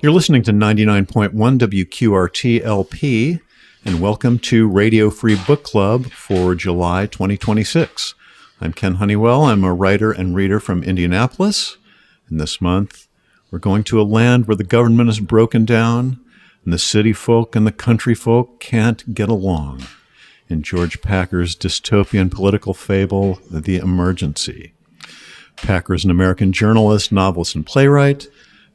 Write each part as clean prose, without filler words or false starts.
You're listening to 99.1 WQRT LP, and welcome to Radio Free Book Club for July 2026. I'm Ken Honeywell. I'm a writer and reader from Indianapolis, and this month we're going to a land where the government is broken down and the city folk and the country folk can't get along, in George Packer's dystopian political fable, The Emergency. Packer is an American journalist, novelist, and playwright,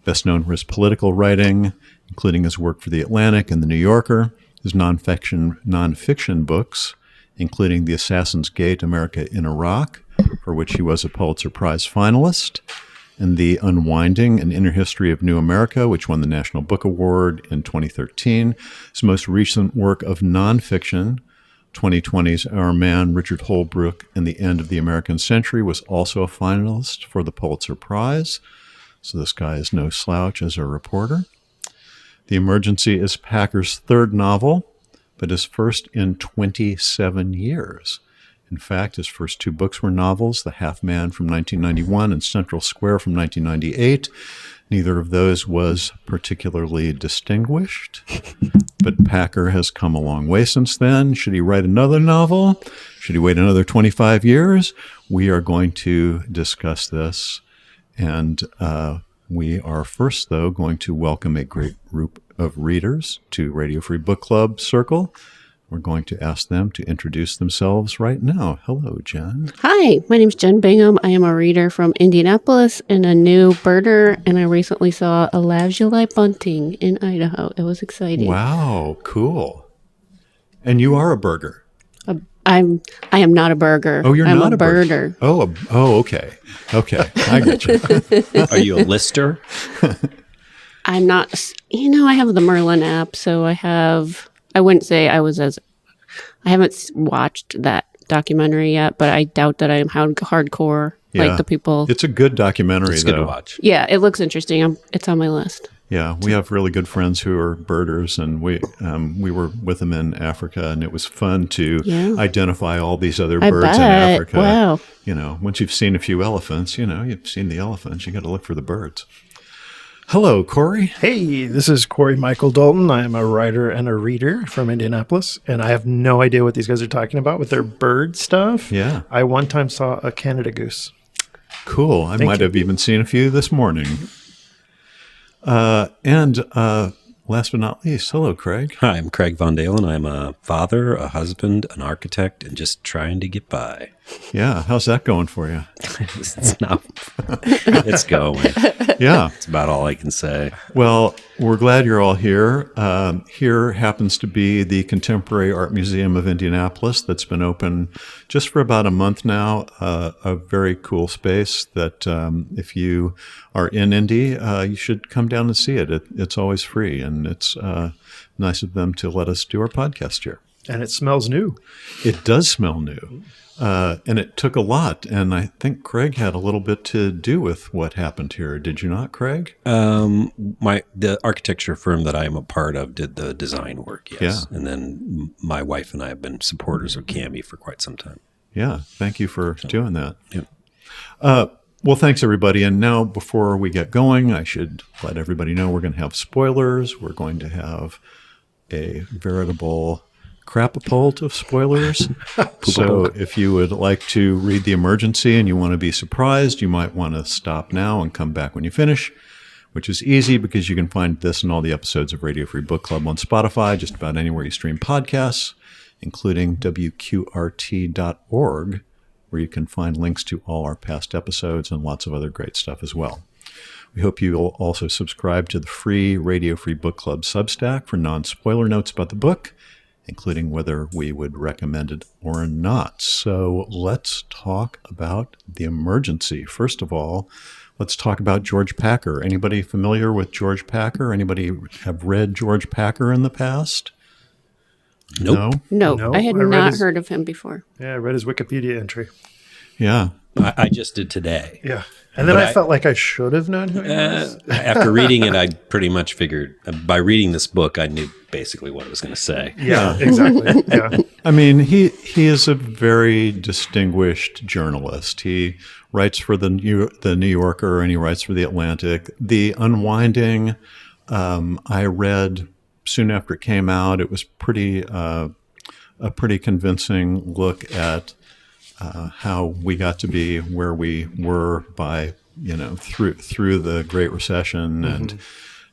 best known for his political writing, including his work for The Atlantic and The New Yorker, his nonfiction books, including The Assassin's Gate, America in Iraq, for which he was a Pulitzer Prize finalist, and The Unwinding, An Inner History of New America, which won the National Book Award in 2013. His most recent work of nonfiction, 2020's Our Man, Richard Holbrooke, and the End of the American Century, was also a finalist for the Pulitzer Prize. So this guy is no slouch as a reporter. The Emergency is Packer's third novel, but his first in 27 years. In fact, his first two books were novels, The Half Man from 1991 and Central Square from 1998. Neither of those was particularly distinguished, but Packer has come a long way since then. Should he write another novel? Should he wait another 25 years? We are going to discuss this, and we are first, though, going to welcome a great group of readers to Radio Free Book Club Circle. We're going to ask them to introduce themselves right now. Hello, Jen. Hi, my name's Jen Bingham. I am a reader from Indianapolis and a new birder, and I recently saw a July bunting in Idaho. It was exciting. Wow, cool. And you are a burger. I am not a burger. Oh, I'm not a birder. Okay. Okay, I get you. Are you a lister? I'm not, I have the Merlin app, so I wouldn't say I haven't watched that documentary yet, but I doubt that I am hardcore like the people. It's a good documentary, It's though. good to watch. Yeah, it looks interesting. It's on my list. Yeah, we have really good friends who are birders, and we were with them in Africa, and it was fun to identify all these other birds in Africa. Wow. Once you've seen a few elephants, you've seen the elephants, you got to look for the birds. Hello, Corey. Hey, this is Corey Michael Dalton. I am a writer and a reader from Indianapolis, and I have no idea what these guys are talking about with their bird stuff. Yeah. I one time saw a Canada goose. Cool. I might have even seen a few this morning. And last but not least, hello, Craig. Hi, I'm Craig Von Deylen. I'm a father, a husband, an architect, and just trying to get by. Yeah, how's that going for you? It's going. Yeah. It's about all I can say. Well, we're glad you're all here. Here happens to be the Contemporary Art Museum of Indianapolis that's been open just for about a month now. A very cool space that if you are in Indy, you should come down and see it. It's always free, and it's nice of them to let us do our podcast here. And it smells new. It does smell new. And it took a lot, and I think Craig had a little bit to do with what happened here. Did you not, Craig? The architecture firm that I am a part of did the design work, yes. Yeah. And then my wife and I have been supporters of CAMI for quite some time. Yeah, thank you for doing that. Yeah. Well, thanks, everybody. And now, before we get going, I should let everybody know we're going to have spoilers. We're going to have a veritable crapapult of spoilers. So if you would like to read The Emergency and you want to be surprised, you might want to stop now and come back when you finish, which is easy because you can find this and all the episodes of Radio Free Book Club on Spotify, just about anywhere you stream podcasts, including WQRT.org, where you can find links to all our past episodes and lots of other great stuff as well. We hope you'll also subscribe to the free Radio Free Book Club Substack for non-spoiler notes about the book, including whether we would recommend it or not. So let's talk about The Emergency. First of all, let's talk about George Packer. Anybody familiar with George Packer? Anybody have read George Packer in the past? Nope. No, I had not heard of him before. Yeah, I read his Wikipedia entry. Yeah. I just did today. Yeah. And then I felt like I should have known who he was. After reading it, I pretty much figured, by reading this book, I knew basically what I was going to say. Yeah, exactly. Yeah. I mean, he is a very distinguished journalist. He writes for the New Yorker and he writes for The Atlantic. The Unwinding, I read soon after it came out. It was a pretty convincing look at how we got to be where we were by, through the Great Recession and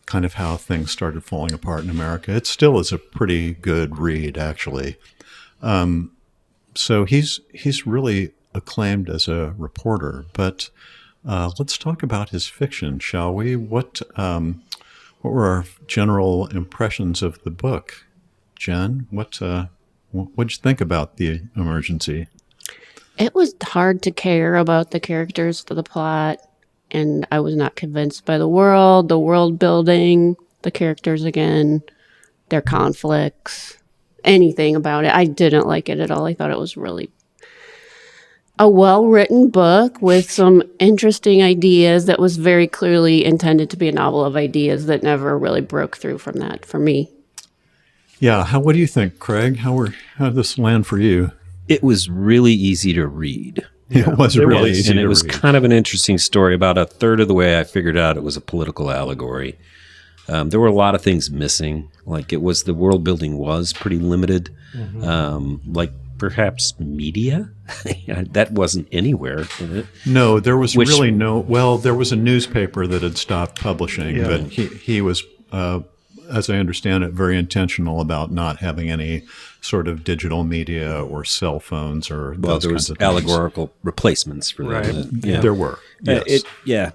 kind of how things started falling apart in America. It still is a pretty good read, actually. So he's really acclaimed as a reporter. But let's talk about his fiction, shall we? What were our general impressions of the book, Jen? What'd you think about The Emergency? It was hard to care about the characters, the plot, and I was not convinced by the world building, the characters again, their conflicts, anything about it. I didn't like it at all. I thought it was really a well-written book with some interesting ideas that was very clearly intended to be a novel of ideas that never really broke through from that for me. Yeah. What do you think, Craig? How did this land for you? It was really easy to read. It was really easy and to it was read. kind of an interesting story. About a third of the way I figured out it was a political allegory. There were a lot of things missing. Like the world building was pretty limited. Like perhaps media. That wasn't anywhere in it. No, there was really no. Well, there was a newspaper that had stopped publishing, but he was, as I understand it, very intentional about not having any sort of digital media or cell phones or those there kinds was of things. allegorical replacements for that. Right. There were. Yes.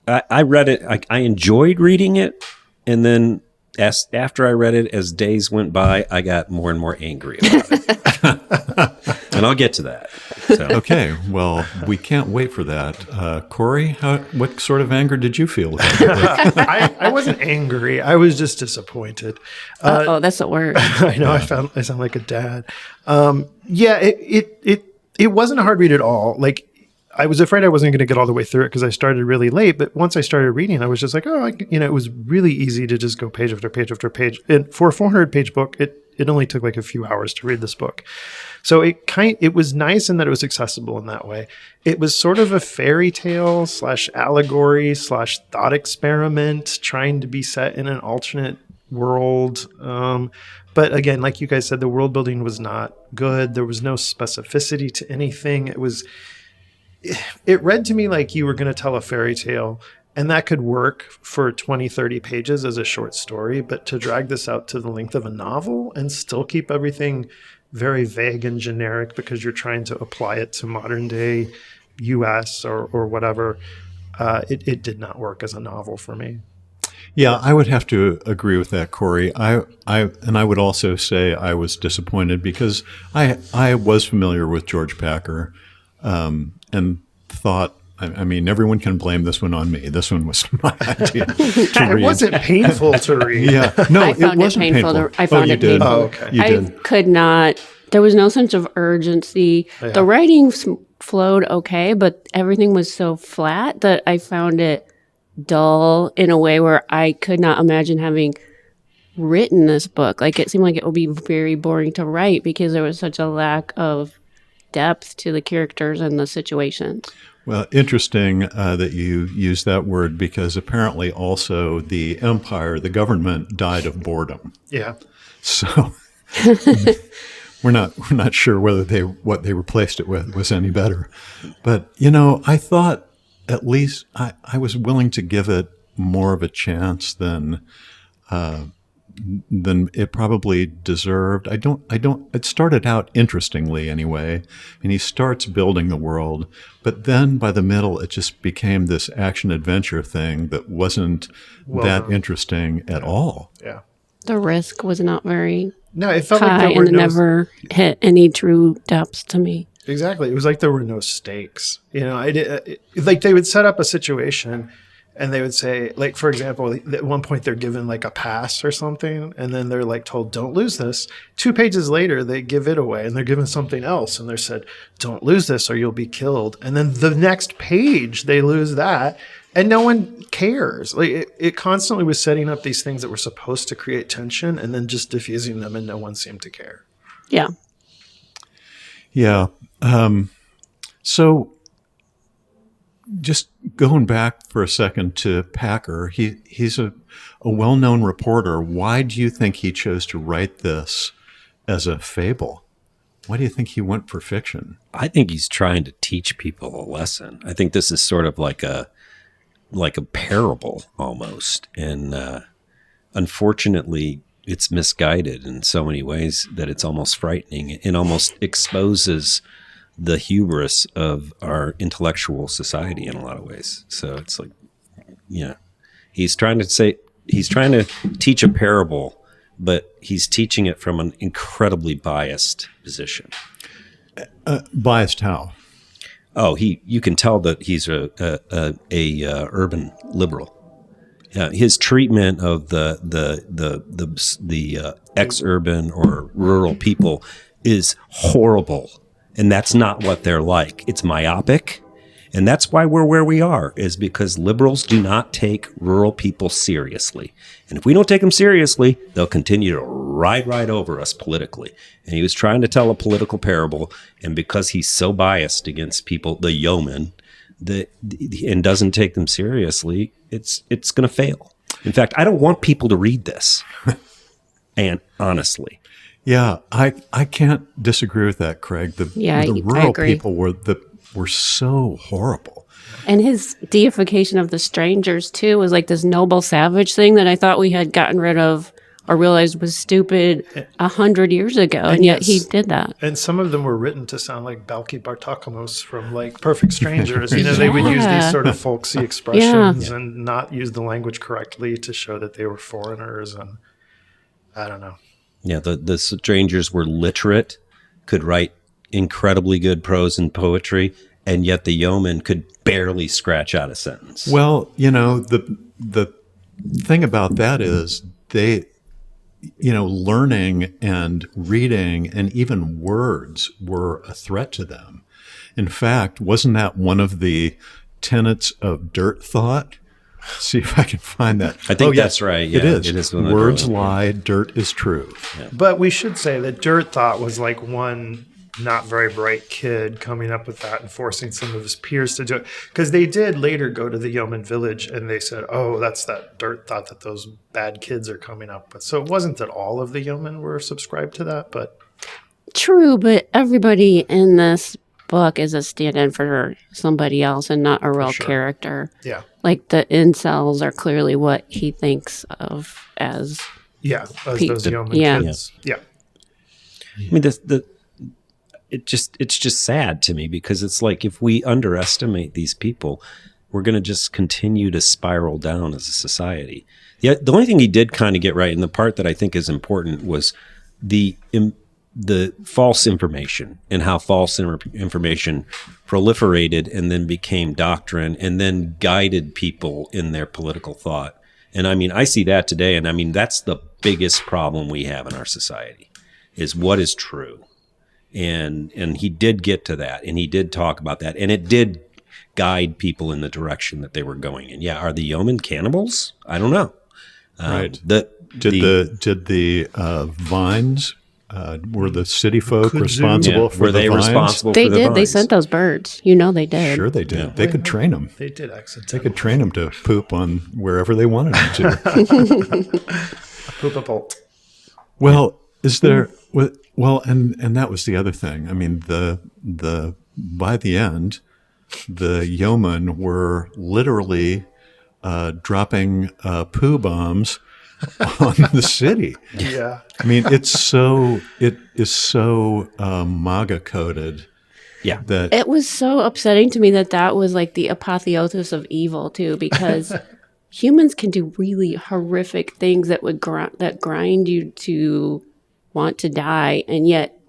I read it. I enjoyed reading it, and then after I read it, as days went by, I got more and more angry about it. And I'll get to that. So. Okay, well, we can't wait for that. Corey, what sort of anger did you feel about it? I wasn't angry. I was just disappointed. That's the word. I know. I sound like a dad. It wasn't a hard read at all. Like, I was afraid I wasn't going to get all the way through it because I started really late. But once I started reading, I was just like, it was really easy to just go page after page after page. And for a 400-page book, it only took like a few hours to read this book. So it was nice in that it was accessible in that way. It was sort of a fairy tale / allegory / thought experiment trying to be set in an alternate world. But again, like you guys said, the world building was not good. There was no specificity to anything. It read to me like you were going to tell a fairy tale, and that could work for 20, 30 pages as a short story. But to drag this out to the length of a novel and still keep everything very vague and generic because you're trying to apply it to modern day US or whatever, it did not work as a novel for me. Yeah, I would have to agree with that, Corey. I would also say I was disappointed because I was familiar with George Packer, and thought, I mean, everyone can blame this one on me. This one was my idea to read. It wasn't painful to read. Yeah, no, I found it wasn't painful. I found it painful. Oh, okay. You I did. could not. There was no sense of urgency. Yeah. The writing flowed okay, but everything was so flat that I found it dull in a way where I could not imagine having written this book. Like, it seemed like it would be very boring to write because there was such a lack of depth to the characters and the situations. Well, interesting that you use that word because apparently also the empire, the government, died of boredom. Yeah. So we're not sure whether what they replaced it with was any better. But I thought at least I was willing to give it more of a chance than it probably deserved. It started out interestingly anyway, and he starts building the world, but then by the middle, it just became this action adventure thing that wasn't that interesting at all. Yeah. The risk was not very No, it felt high, like there were and it never hit any true depths to me. Exactly. It was like there were no stakes. Like they would set up a situation and they would say, like, for example, at one point they're given like a pass or something, and then they're like told, don't lose this. 2 pages later, they give it away and they're given something else. And they're said, don't lose this or you'll be killed. And then the next page, they lose that. And no one cares. Like it constantly was setting up these things that were supposed to create tension and then just diffusing them, and no one seemed to care. Yeah. Yeah. So just going back for a second to Packer, he's a well-known reporter. Why do you think he chose to write this as a fable? Why do you think he went for fiction? I think he's trying to teach people a lesson. I think this is sort of like a parable almost. And unfortunately, it's misguided in so many ways that it's almost frightening. It almost exposes the hubris of our intellectual society in a lot of ways. So it's like, he's trying to teach a parable, but he's teaching it from an incredibly biased position. Biased how? Oh, you can tell that he's a urban liberal. His treatment of the ex-urban or rural people is horrible, and that's not what they're like. It's myopic, and that's why we're where we are, is because liberals do not take rural people seriously. And if we don't take them seriously, they'll continue to ride right over us politically. And he was trying to tell a political parable, and because he's so biased against people, the yeomen, and doesn't take them seriously, it's going to fail. In fact, I don't want people to read this. And honestly. Yeah, I can't disagree with that, Craig. The rural people were so horrible. And his deification of the strangers, too, was like this noble savage thing that I thought we had gotten rid of or realized was stupid 100 years ago. And yet he did that. And some of them were written to sound like Balki Bartokamos from like Perfect Strangers. They would use these sort of folksy expressions and not use the language correctly to show that they were foreigners. And I don't know. Yeah, the strangers were literate, could write incredibly good prose and poetry, and yet the yeoman could barely scratch out a sentence. Well, the thing about that is they, learning and reading and even words were a threat to them. In fact, wasn't that one of the tenets of dirt thought? See if I can find that. I think that's right. Yeah, it is. It is Words lie, dirt is true. Yeah. But we should say that dirt thought was like one not very bright kid coming up with that and forcing some of his peers to do it. Because they did later go to the Yeoman village and they said, oh, that's that dirt thought that those bad kids are coming up with. So it wasn't that all of the Yeomen were subscribed to that, but... True, but everybody in this book is a stand-in for somebody else and not a real character. Yeah. Like the incels are clearly what he thinks of as... Yeah, as those Yeoman kids. Yeah. I mean, it's just sad to me because it's like if we underestimate these people, we're going to just continue to spiral down as a society. The only thing he did kind of get right, and the part that I think is important, was the false information and how false information proliferated and then became doctrine and then guided people in their political thought. And I mean, I see that today, and I mean, that's the biggest problem we have in our society, is what is true. And he did get to that, and he did talk about that, and it did guide people in the direction that they were going in. Yeah, are the yeomen cannibals? I don't know. Right. Did the vines, were the city folk responsible for the vines? Responsible they for the did. vines? They sent those birds. They did. Sure they did. Yeah. They could train them. They did accidentally. They could train them to poop on wherever they wanted them to. Poop a bolt. Well, is there... Well, and that was the other thing. I mean, by the end, the yeomen were literally dropping poo bombs on the city. Yeah. I mean, it is so MAGA coded. Yeah. That it was so upsetting to me that was like the apotheosis of evil too, because humans can do really horrific things that would grind you to want to die, and yet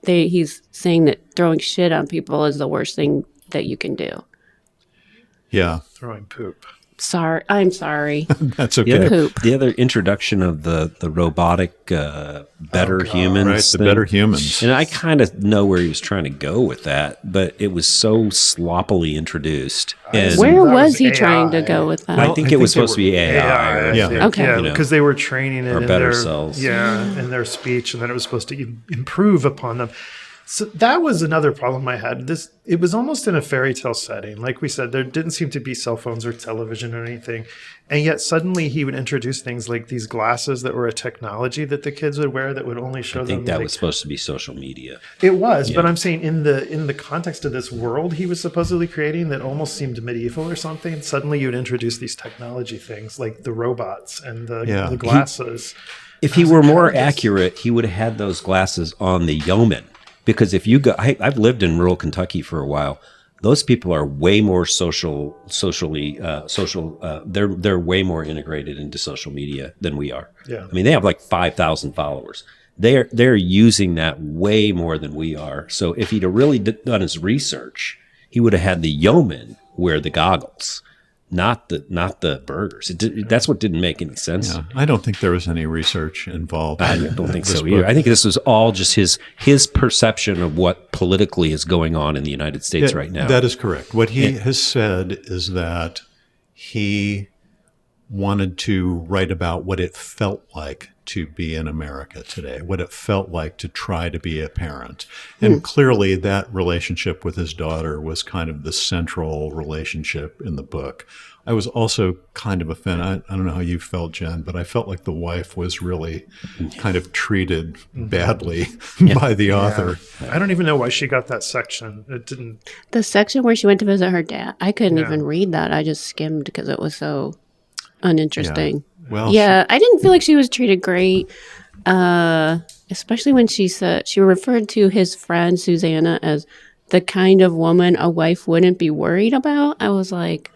he's saying that throwing shit on people is the worst thing that you can do. Yeah. Throwing poop. I'm sorry. That's okay. The other introduction of the robotic better humans. Right, the better humans. And I kind of know where he was trying to go with that, but it was so sloppily introduced. And Where was he trying to go with that? I think it was supposed to be AI. Okay. Because they were training it in better their cells. in their speech, and then it was supposed to improve upon them. So that was another problem I had. It was almost in a fairy tale setting. Like we said, there didn't seem to be cell phones or television or anything. And yet suddenly he would introduce things like these glasses that were a technology that the kids would wear that would only show them. I think that was supposed to be social media. It was, but I'm saying in the context of this world he was supposedly creating that almost seemed medieval or something, suddenly you would introduce these technology things like the robots and the glasses. If he were more accurate, he would have had those glasses on the Yeomen. Because if you go, I've lived in rural Kentucky for a while. Those people are way more social. They're way more integrated into social media than we are. Yeah. I mean, they have like 5,000 followers. They're using that way more than we are. So if he'd have really done his research, he would have had the Yeomen wear the goggles, not the Burghers. That's what didn't make any sense. Yeah, I don't think there was any research involved. I don't think so either. I think this was all just his perception of what politically is going on in the United States right now. That is correct. What he has said is that he wanted to write about what it felt like to be in America today, what it felt like to try to be a parent. And clearly that relationship with his daughter was kind of the central relationship in the book. I was also kind of offended. I don't know how you felt, Jen, but I felt like the wife was really kind of treated badly by the author. I don't even know why she got that section. It didn't. The section where she went to visit her dad, I couldn't even read that. I just skimmed because it was so uninteresting. Well, I didn't feel like she was treated great, especially when she said she referred to his friend Susanna as the kind of woman a wife wouldn't be worried about. I was like,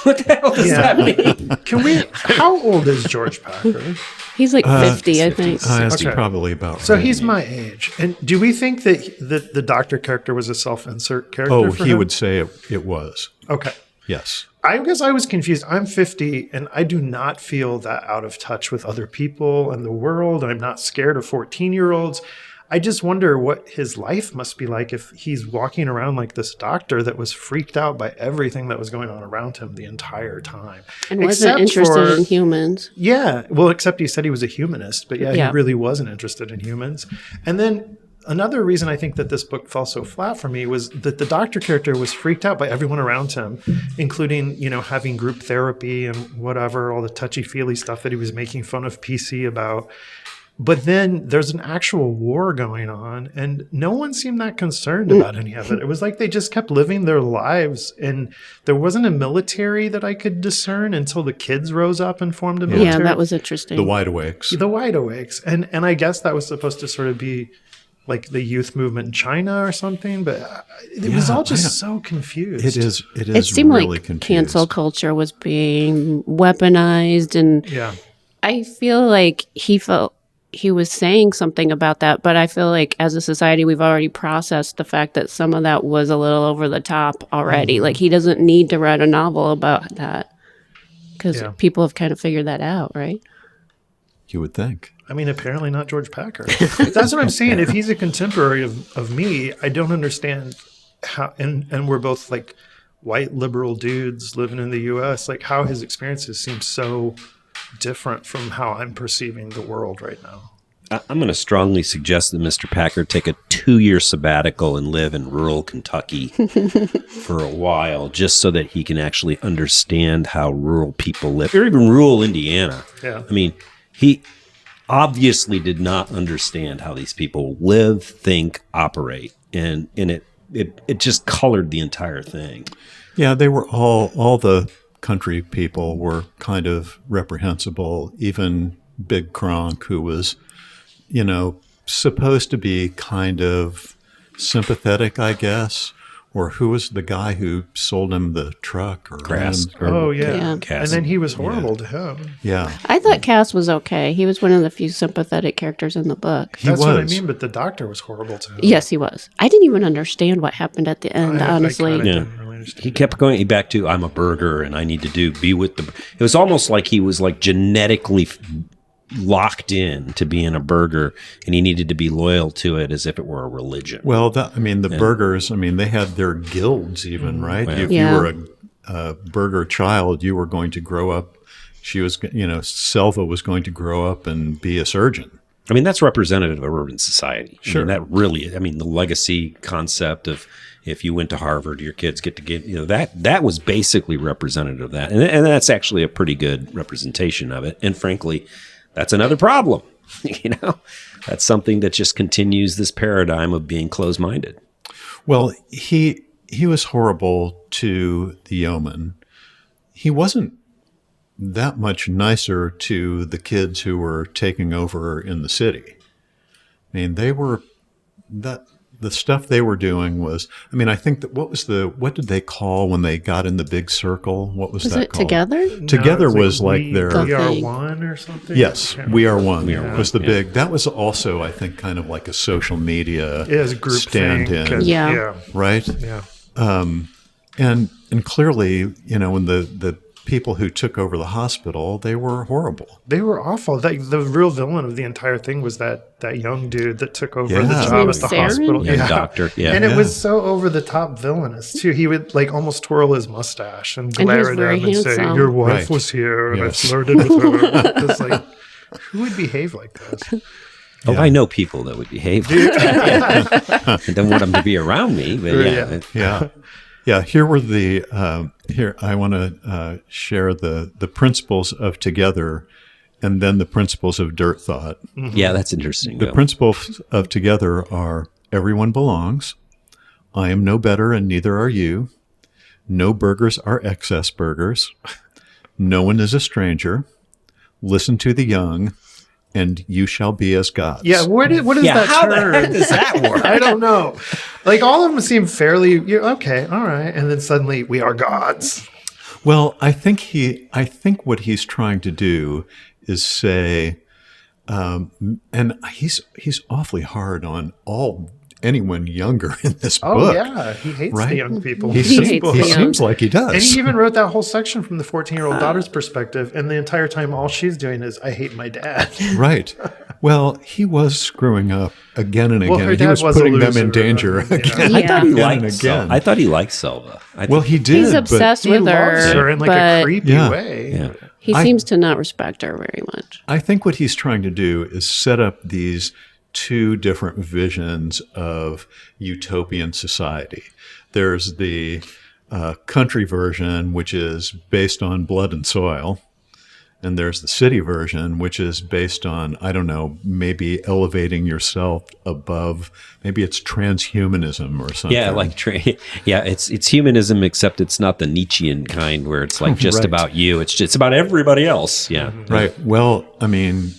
What the hell does that mean? How old is George Packer? he's like 50, I think. That's Okay. probably about So right. he's my age. And do we think that the doctor character was a self-insert character for he him? would say it was. Okay. Yes. I guess I was confused. I'm 50 and I do not feel that out of touch with other people and the world. I'm not scared of 14-year-olds. I just wonder what his life must be like if he's walking around like this doctor that was freaked out by everything that was going on around him the entire time. And wasn't interested in humans. Yeah. Well, except he said he was a humanist, but he Yeah. really wasn't interested in humans. And then another reason I think that this book fell so flat for me was that the doctor character was freaked out by everyone around him, including, having group therapy and whatever, all the touchy-feely stuff that he was making fun of PC about. But then there's an actual war going on, and no one seemed that concerned about any of it. It was like they just kept living their lives, and there wasn't a military that I could discern until the kids rose up and formed a military. Yeah, that was interesting. The Wide Awakes. The Wide Awakes. And I guess that was supposed to sort of be like the youth movement in China or something, but it was all just so confused. It is It seemed really like confused. cancel culture was being weaponized, and Yeah. I feel like he felt he was saying something about that, but I feel like as a society, we've already processed the fact that some of that was a little over the top already. Like, he doesn't need to write a novel about that because people have kind of figured that out, right? You would think. I mean, apparently not George Packer. That's what I'm saying. If he's a contemporary of me, I don't understand how, and we're both like white liberal dudes living in the U.S., like how his experiences seem so different from how I'm perceiving the world right now. I'm going to strongly suggest that Mr. Packer take a 2-year sabbatical and live in rural Kentucky for a while, just so that he can actually understand how rural people live, or even rural Indiana. Yeah. I mean, he obviously did not understand how these people live, think, operate, and it just colored the entire thing. Yeah, they were all the country people were kind of reprehensible. Even Big Kronk, who was, supposed to be kind of sympathetic, I guess, or who was the guy who sold him the truck? Or Cass. And then he was horrible to him. Yeah. I thought Cass was okay. He was one of the few sympathetic characters in the book. He That's what I was. mean, but the doctor was horrible to him. Yes, he was. I didn't even understand what happened at the end, honestly. I kinda Yeah. didn't really understand. He kept going back to, I'm a burger and I need to be with the. It was almost like he was like genetically locked in to being a burger, and he needed to be loyal to it as if it were a religion. Well, the Burghers, they had their guilds even, right? If you were a burger child, you were going to grow up. She was, Selva was going to grow up and be a surgeon. I mean, that's representative of urban society. Sure. I mean, the legacy concept of if you went to Harvard, your kids get to get, that was basically representative of that. And that's actually a pretty good representation of it. And frankly, that's another problem. That's something that just continues this paradigm of being closed-minded. Well, he was horrible to the Yeomen. He wasn't that much nicer to the kids who were taking over in the city. I mean, the stuff they were doing was, I mean, I think that what did they call when they got in the big circle? What was that it called? Together? Together No, was like we, their, We Are thing. One or something? yes, I can't We Are remember. One We Are One, was the yeah. big, that was also, I think, kind of like a social media It was group stand-in, Yeah. right? Yeah. And clearly, when the people who took over the hospital, they were horrible. They were awful. The real villain of the entire thing was that young dude that took over Yeah. the His job name at the Saren? hospital. Young doctor, yeah. And it Yeah. was so over the top villainous too. He would like almost twirl his mustache and And he was glare at very him and say, handsome. "Your wife Right. was here, and Yes. I flirted with her." It's like, who would behave like this? Oh, I know people that would behave. I don't want them to be around me, but yeah. Yeah. Yeah. Here were here, I want to share the principles of Together and then the principles of Dirt Thought. Yeah, that's interesting. The Bill. principles of Together are everyone belongs. I am no better and neither are you. No burgers are excess burgers. No one is a stranger. Listen to the young, and you shall be as gods. Yeah, what is that how the turn? heck does that work? I don't know. Like all of them seem fairly okay, all right, and then suddenly we are gods. Well, I think what he's trying to do is say, and he's awfully hard on anyone younger in this Oh book. yeah, he hates Right? the young people. He, He seems, hates he the young. seems like he does. And he even wrote that whole section from the 14-year-old daughter's perspective, and the entire time all she's doing is, "I hate my dad." Right. Well, he was screwing up again and Well, again. her He dad was was a putting them loser, in danger yeah. again. Yeah. I thought he Again liked and Selva. again. I thought he liked Selva. Well, he did. He's but- obsessed He with loves her, her in like a but creepy Yeah. way. Yeah. he I- seems to not respect her very much. I think what he's trying to do is set up these two different visions of utopian society. There's the country version, which is based on blood and soil. And there's the city version, which is based on, I don't know, maybe elevating yourself above, maybe it's transhumanism or something. Yeah, it's humanism, except it's not the Nietzschean kind where it's like just Right. about you. It's about everybody else. Yeah, Right. Well, I mean,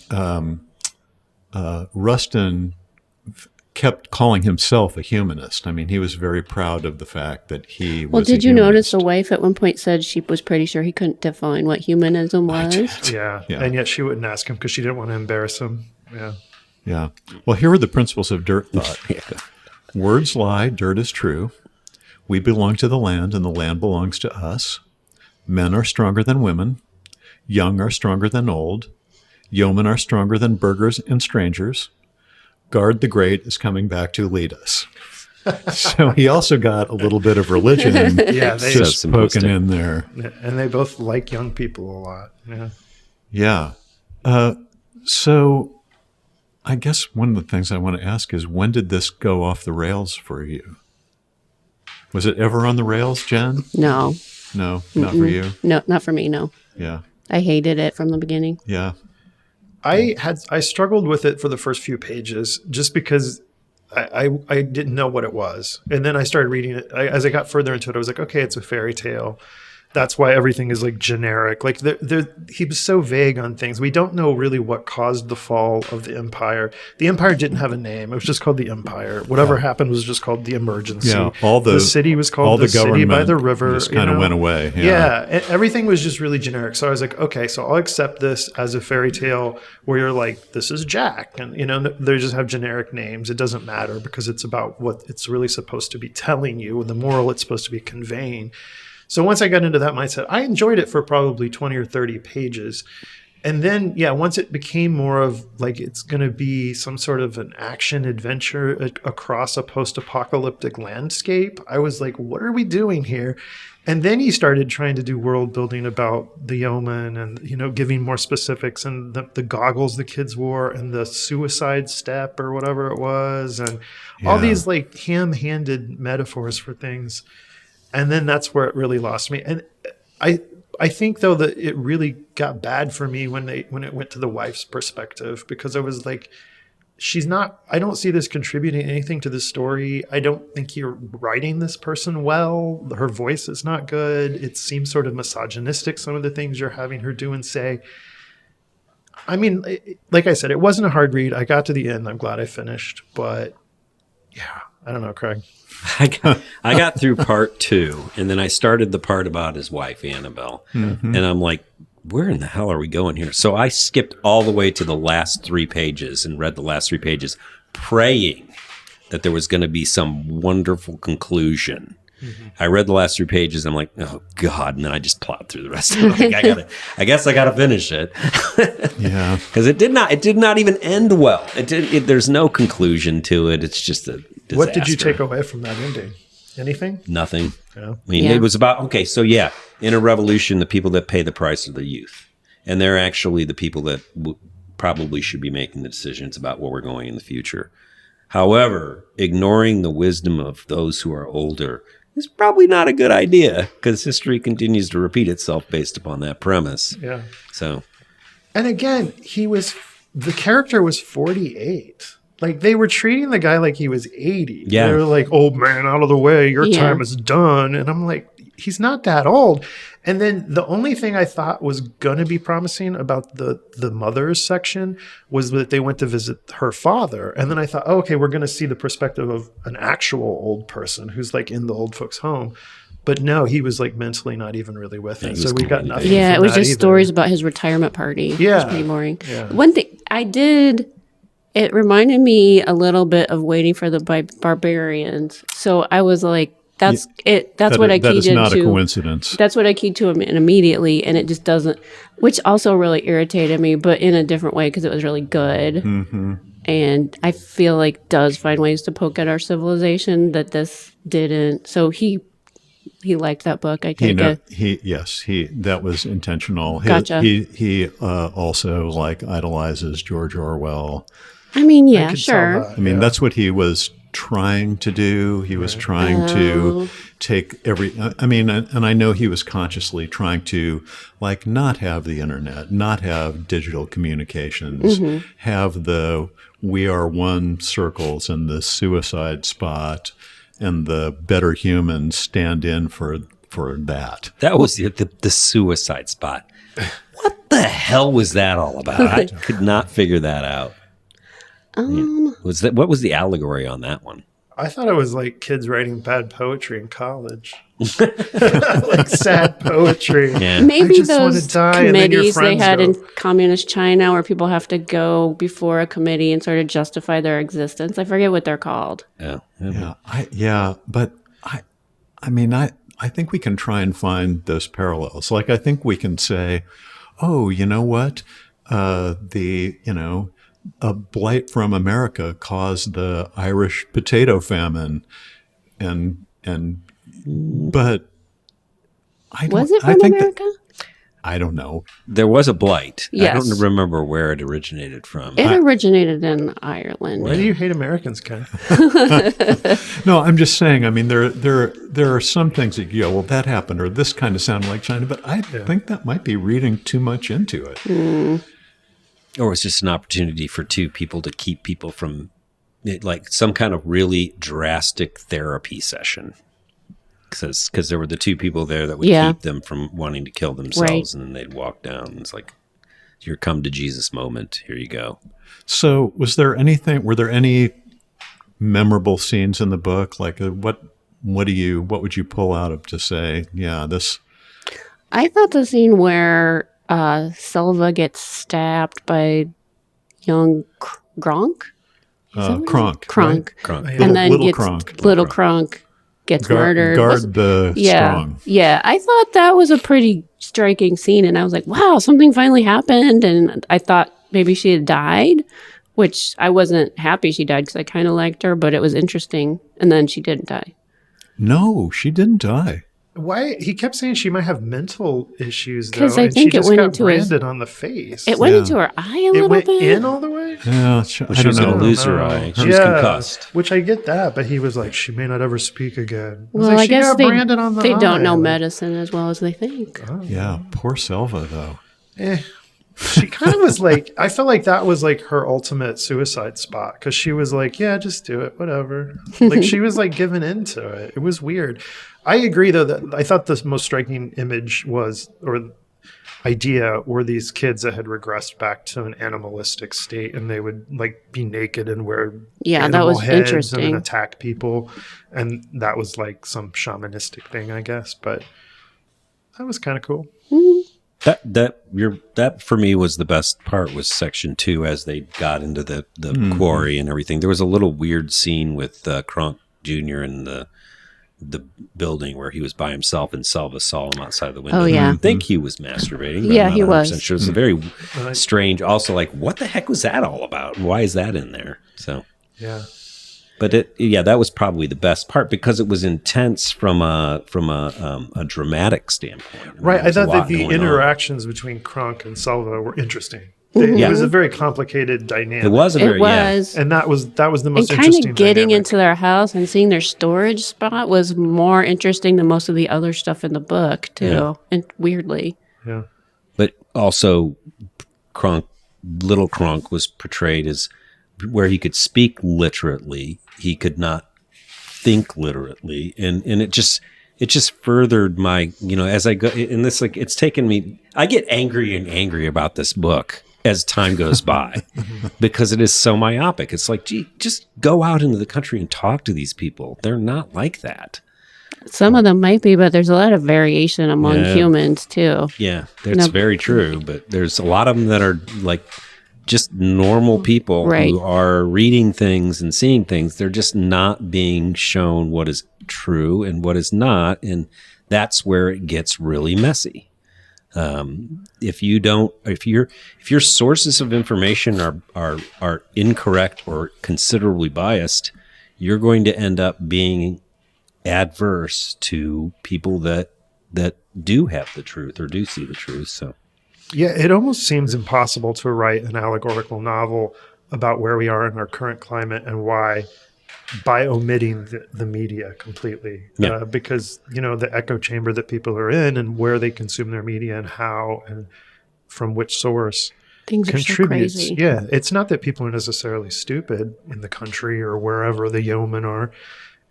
Rustin kept calling himself a humanist. I mean, he was very proud of the fact that he was Well, did a you notice the humanist. wife at one point said she was pretty sure he couldn't define what humanism was? Yeah. Yeah. And yet she wouldn't ask him because she didn't want to embarrass him. Yeah. Yeah. Well, here are the principles of Dirt Thought. Words lie, dirt is true. We belong to the land, and the land belongs to us. Men are stronger than women. Young are stronger than old. Yeomen are stronger than burghers and strangers. Guard the Great is coming back to lead us. So he also got a little bit of religion Yeah. They, just So poking simplistic. in there. and they both like young people a lot. Yeah. Yeah. So I guess one of the things I want to ask is, when did this go off the rails for you? Was it ever on the rails, Jen? No, No, not for you. no, not for me. No, Yeah. I hated it from the beginning. Yeah. I struggled with it for the first few pages just because I didn't know what it was. And then I started reading it. As I got further into it, I was like, okay, it's a fairy tale. That's why everything is like generic. Like he was so vague on things. We don't know really what caused the fall of the empire. The empire didn't have a name. It was just called the empire. Whatever happened was just called the emergency. Yeah. The city was all called the city by government the river. just kind of went away. Yeah. Everything was just really generic. So I was like, okay, so I'll accept this as a fairy tale where you're like, this is Jack. And, they just have generic names. It doesn't matter because it's about what it's really supposed to be telling you and the moral it's supposed to be conveying. So once I got into that mindset, I enjoyed it for probably 20 or 30 pages. And then, once it became more of like it's going to be some sort of an action adventure across a post-apocalyptic landscape, I was like, what are we doing here? And then he started trying to do world building about the Yeomen and, giving more specifics and the goggles the kids wore and the suicide step or whatever it was. And all these like ham-handed metaphors for things. And then that's where it really lost me. And I think though that it really got bad for me when it went to the wife's perspective, because I was like, I don't see this contributing anything to the story. I don't think you're writing this person well. Her voice is not good. It seems sort of misogynistic, some of the things you're having her do and say. I mean, like I said, it wasn't a hard read. I got to the end. I'm glad I finished. But yeah, I don't know, Craig. I got through part 2, and then I started the part about his wife, Annabelle. And I'm like, where in the hell are we going here? So I skipped all the way to the last 3 pages and read the last 3 pages, praying that there was going to be some wonderful conclusion. I read the last 3 pages. And I'm like, oh God. And then I just plowed through the rest of it. Like, I guess I got to finish it. Yeah. Because it did not even end well. There's no conclusion to it. It's just a disaster. What did you take away from that ending? Anything? Nothing. Yeah. I mean, it was about, in a revolution, the people that pay the price are the youth. And they're actually the people that probably should be making the decisions about where we're going in the future. However, ignoring the wisdom of those who are older is probably not a good idea, because history continues to repeat itself based upon that premise. Yeah. So. And again, the character was 48. Like, they were treating the guy like he was 80. Yeah. They were like, old man, out of the way. Your time is done. And I'm like, he's not that old. And then the only thing I thought was going to be promising about the mother's section was that they went to visit her father. And then I thought, okay, we're going to see the perspective of an actual old person who's like in the old folks' home. But no, he was like mentally not even really with it. So we got nothing. Yeah, it was just either. stories about his retirement party. Yeah. It was pretty boring. Yeah. One thing I did, it reminded me a little bit of Waiting for the Barbarians. So I was like, that's it. That's what I keyed into. That is not a coincidence. That's what I keyed to immediately, and it just doesn't, which also really irritated me, but in a different way because it was really good. Mm-hmm. And I feel like does find ways to poke at our civilization that this didn't. So he liked that book. I take it. That was intentional. Gotcha. He also like idolizes George Orwell. I mean, yeah, I sure. I mean, that's what he was trying to do. He was trying to take and I know he was consciously trying to like not have the internet, not have digital communications, have the we are one circles and the suicide spot and the better humans stand in for that. That was the suicide spot. What the hell was that all about? I could not figure that out. What was the allegory on that one? I thought it was like kids writing bad poetry in college. Like sad poetry. Yeah. Maybe I just want those to die, and then your committees they friends had go. in communist China where people have to go before a committee and sort of justify their existence. I forget what they're called. Yeah. But I think we can try and find those parallels. Like, I think we can say, oh, you know what? A blight from America caused the Irish potato famine, but Was it from America? I don't know. There was a blight. Yes. I don't remember where it originated from. It originated in Ireland. Why do you hate Americans, Ken? No, I'm just saying. I mean, there are some things that you go, well, that happened, or this kind of sounded like China, but I think that might be reading too much into it. Or it's just an opportunity for two people to keep people from, like, some kind of really drastic therapy session. Because there were the two people there that would keep them from wanting to kill themselves, and then they'd walk down. It's like, your come to Jesus moment. Here you go. So were there any memorable scenes in the book? Like, what would you pull out of to say, yeah, this? I thought the scene where Silva gets stabbed by young Gronk. Kronk. Kronk. Kronk. And then Little gets Kronk. little Kronk gets murdered. Guard the strong. Yeah. I thought that was a pretty striking scene. And I was like, wow, something finally happened. And I thought maybe she had died, which I wasn't happy she died because I kind of liked her, but it was interesting. And then she didn't die. No, she didn't die. Why he kept saying she might have mental issues though, 'Cause I and think she it just went got into his- branded on the face. It went into her eye a It little went bit. in all the way. Yeah, Well, I she don't was going know. to lose her No. eye. She was concussed. Which I get that, but he was like, she may not ever speak again. Well, like, I she guess got branded on the they don't know eye. medicine as well as they think. Yeah, poor Selva though. She kind of was like, I felt like that was like her ultimate suicide spot because she was like, yeah, just do it, whatever. Like she was like giving into it. It was weird. I agree though that I thought the most striking image was, or idea, were these kids that had regressed back to an animalistic state and they would like be naked and wear Yeah, that animal was heads and interesting. then attack people. And that was like some shamanistic thing, I guess. But that was kind of cool. That for me was the best part, was section 2 as they got into the quarry and everything. There was a little weird scene with Kronk Jr. in the building where he was by himself and Selva saw him outside the window. Oh, yeah. I think he was masturbating. But Yeah, I'm not he was. 100% Sure. It's a very strange, also like, what the heck was that all about? And why is that in there? So, Yeah. but that was probably the best part because it was intense from a dramatic standpoint. I mean, Right. there I was a thought lot that the going on. interactions between Kronk and Selva were interesting. Mm-hmm. It was a very complicated dynamic. It was a very It was. And that was the And most kind interesting of getting dynamic. into their house and seeing their storage spot was more interesting than most of the other stuff in the book, too. Yeah. And weirdly. Yeah. But also, little Kronk was portrayed as where he could speak literally, he could not think literally, and it just furthered my, as I go in this, like it's taken me. I get angry and angry about this book as time goes by because it is so myopic. It's like, gee, just go out into the country and talk to these people. They're not like that. Some of them might be, but there's a lot of variation among Yeah. humans, too. Yeah, that's No. very true. But there's a lot of them that are like just normal people Right. who are reading things and seeing things. They're just not being shown what is true and what is not. And that's where it gets really messy. If your sources of information are incorrect or considerably biased, you're going to end up being adverse to people that do have the truth or do see the truth. So Yeah, it almost seems impossible to write an allegorical novel about where we are in our current climate and why, by omitting the media completely. Yeah. Because, the echo chamber that people are in and where they consume their media and how and from which source Things are so contributes. crazy. Yeah, it's not that people are necessarily stupid in the country or wherever the yeomen are.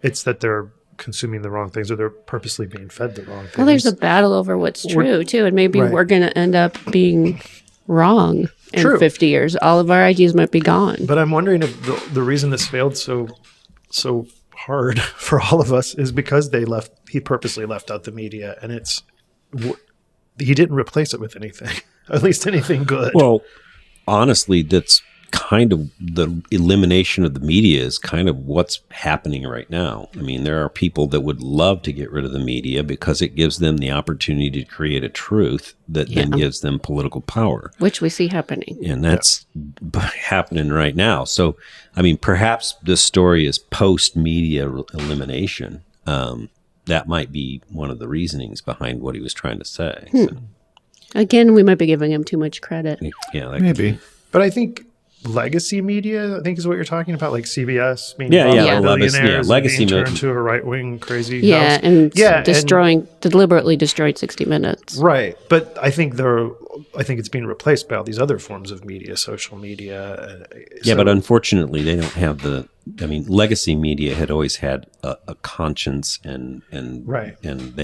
It's that they're consuming the wrong things or they're purposely being fed the wrong things. Well, there's a battle over what's true, too. And maybe Right. we're going to end up being wrong in True. 50 years. All of our ideas might be gone. But I'm wondering if the reason this failed so hard for all of us is because he purposely left out the media, and he didn't replace it with anything, at least anything good. well, honestly, that's kind of the elimination of the media is kind of what's happening right now. I mean, there are people that would love to get rid of the media because it gives them the opportunity to create a truth that then gives them political power. Which we see happening. And that's happening right now. So, I mean, perhaps this story is post-media elimination. That might be one of the reasonings behind what he was trying to say. So, Again, we might be giving him too much credit. yeah, that Maybe. But I think legacy media, I think, is what you're talking about, like CBS being Yeah, bought yeah, by yeah. billionaires, Legacy and being media. turned to a right-wing crazy Yeah, house. and Yeah, deliberately destroyed 60 Minutes. Right, but I think it's being replaced by all these other forms of media, social media. Yeah, but unfortunately, they don't have legacy media had always had a conscience and Right. and